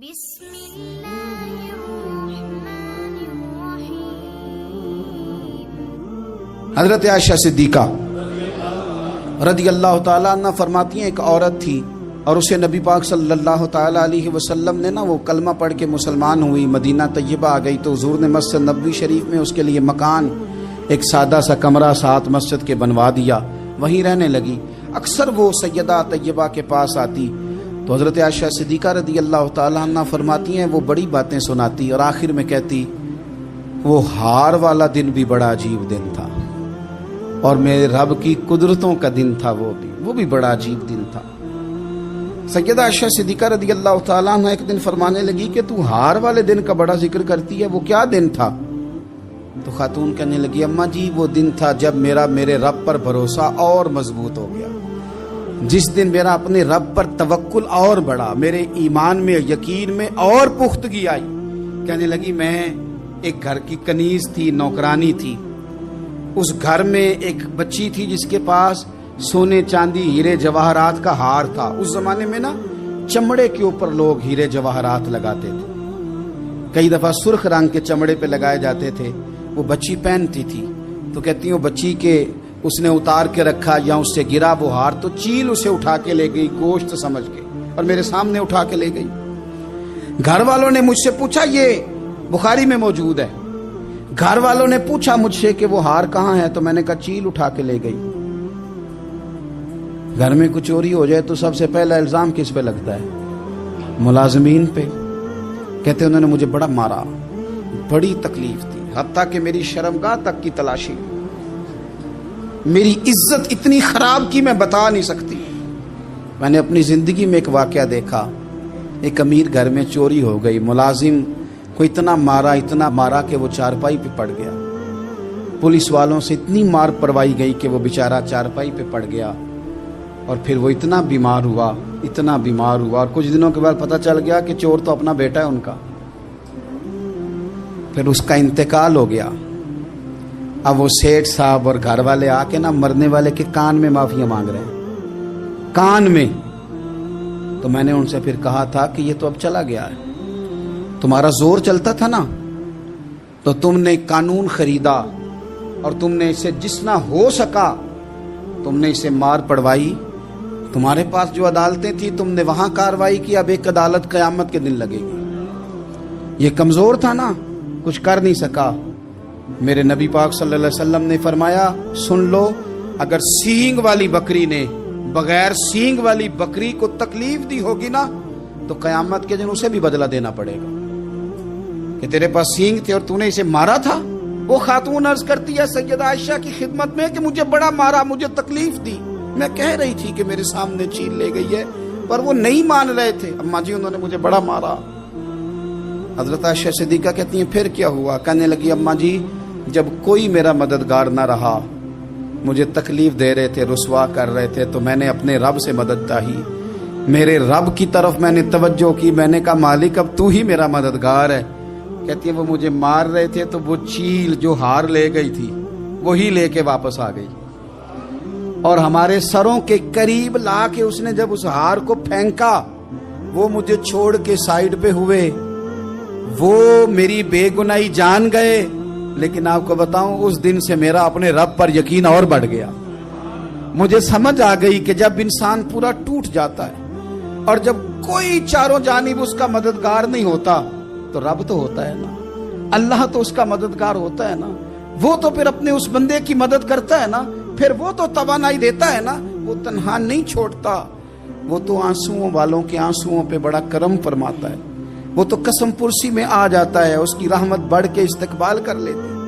بسم اللہ الرحمن الرحیم۔ حضرت عائشہ صدیقہ رضی اللہ تعالیٰ عنہ فرماتی ہیں ایک عورت تھی اور اسے نبی پاک صلی اللہ تعالیٰ علیہ وسلم نے وہ کلمہ پڑھ کے مسلمان ہوئی، مدینہ طیبہ آ گئی تو حضور نے مسجد نبوی شریف میں اس کے لیے مکان، ایک سادہ سا کمرہ ساتھ مسجد کے بنوا دیا، وہیں رہنے لگی۔ اکثر وہ سیدہ طیبہ کے پاس آتی تو حضرت عائشہ صدیقہ رضی اللہ تعالیٰ عنہ فرماتی ہیں وہ بڑی باتیں سناتی اور آخر میں کہتی وہ ہار والا دن بھی بڑا عجیب دن تھا اور میرے رب کی قدرتوں کا دن تھا، وہ بھی بڑا عجیب دن تھا۔ سیدہ عائشہ صدیقہ رضی اللہ تعالیٰ عنہ ایک دن فرمانے لگی کہ تو ہار والے دن کا بڑا ذکر کرتی ہے، وہ کیا دن تھا؟ تو خاتون کہنے لگی اماں جی وہ دن تھا جب میرے رب پر بھروسہ اور مضبوط ہو گیا، جس دن میرا اپنے رب پر توکل اور بڑھا، میرے ایمان میں یقین میں اور پختگی آئی۔ کہنے لگی میں ایک گھر کی کنیز تھی، نوکرانی تھی، اس گھر میں ایک بچی تھی جس کے پاس سونے چاندی ہیرے جواہرات کا ہار تھا۔ اس زمانے میں چمڑے کے اوپر لوگ ہیرے جواہرات لگاتے تھے، کئی دفعہ سرخ رنگ کے چمڑے پہ لگائے جاتے تھے، وہ بچی پہنتی تھی تو کہتی ہوں بچی کے اس نے اتار کے رکھا یا اس سے گرا وہ ہار تو چیل اسے اٹھا کے لے گئی گوشت سمجھ کے اور میرے سامنے اٹھا کے لے گئی۔ گھر والوں نے مجھ سے پوچھا، یہ بخاری میں موجود ہے، گھر والوں نے پوچھا مجھ سے کہ وہ ہار کہاں ہے تو میں نے کہا چیل اٹھا کے لے گئی۔ گھر میں کچھ چوری ہو جائے تو سب سے پہلا الزام کس پہ لگتا ہے؟ ملازمین پہ۔ کہتے انہوں نے مجھے بڑا مارا، بڑی تکلیف تھی، حتیٰ کہ میری شرمگاہ تک کی تلاشی، میری عزت اتنی خراب کی میں بتا نہیں سکتی۔ میں نے اپنی زندگی میں ایک واقعہ دیکھا، ایک امیر گھر میں چوری ہو گئی، ملازم کو اتنا مارا کہ وہ چارپائی پہ پڑ گیا، پولیس والوں سے اتنی مار پروائی گئی کہ وہ بیچارہ چارپائی پہ پڑ گیا اور پھر وہ اتنا بیمار ہوا اور کچھ دنوں کے بعد پتہ چل گیا کہ چور تو اپنا بیٹا ہے ان کا، پھر اس کا انتقال ہو گیا۔ اب وہ سیٹھ صاحب اور گھر والے آ کے مرنے والے کے کان میں معافی مانگ رہے ہیں، کان میں۔ تو میں نے ان سے پھر کہا تھا کہ یہ تو اب چلا گیا ہے، تمہارا زور چلتا تھا نا تو تم نے قانون خریدا اور تم نے اسے جتنا ہو سکا تم نے اسے مار پڑوائی، تمہارے پاس جو عدالتیں تھی تم نے وہاں کاروائی کی، اب ایک عدالت قیامت کے دن لگے گی۔ یہ کمزور تھا نا، کچھ کر نہیں سکا۔ میرے نبی پاک صلی اللہ علیہ وسلم نے فرمایا سن لو، اگر سینگ والی بکری نے بغیر سینگ والی بکری کو تکلیف دی ہوگی نا تو قیامت کے دن اسے بھی بدلہ دینا پڑے گا کہ تیرے پاس سینگ تھے اور تو نے اسے مارا تھا۔ وہ خاتون عرض کرتی ہے سیدہ عائشہ کی خدمت میں کہ مجھے بڑا مارا، مجھے تکلیف دی، میں کہہ رہی تھی کہ میرے سامنے چیل لے گئی ہے پر وہ نہیں مان رہے تھے، اماں جی انہوں نے مجھے بڑا مارا۔ حضرت عائشہ صدیقہ کہتی ہیں پھر کیا ہوا؟ کہنے لگی اماں جی جب کوئی میرا مددگار نہ رہا، مجھے تکلیف دے رہے تھے، رسوا کر رہے تھے، تو میں نے اپنے رب سے مدد چاہی، میرے رب کی طرف میں نے توجہ کی، میں نے کہا مالک اب تو ہی میرا مددگار ہے۔ کہتی ہے وہ مجھے مار رہے تھے تو وہ چیل جو ہار لے گئی تھی وہی لے کے واپس آ گئی اور ہمارے سروں کے قریب لا کے اس نے جب اس ہار کو پھینکا وہ مجھے چھوڑ کے سائیڈ پہ ہوئے، وہ میری بے گناہی جان گئے، لیکن آپ کو بتاؤں اس دن سے میرا اپنے رب پر یقین اور بڑھ گیا۔ مجھے سمجھ آ گئی کہ جب انسان پورا ٹوٹ جاتا ہے اور جب کوئی چاروں جانب اس کا مددگار نہیں ہوتا تو رب تو ہوتا ہے نا، اللہ تو اس کا مددگار ہوتا ہے نا، وہ تو پھر اپنے اس بندے کی مدد کرتا ہے نا، پھر وہ تو توانائی دیتا ہے نا، وہ تنہا نہیں چھوڑتا، وہ تو آنسوؤں والوں کے آنسوؤں پہ بڑا کرم فرماتا ہے، وہ تو قسم پرسی میں آ جاتا ہے، اس کی رحمت بڑھ کے استقبال کر لیتی ہے۔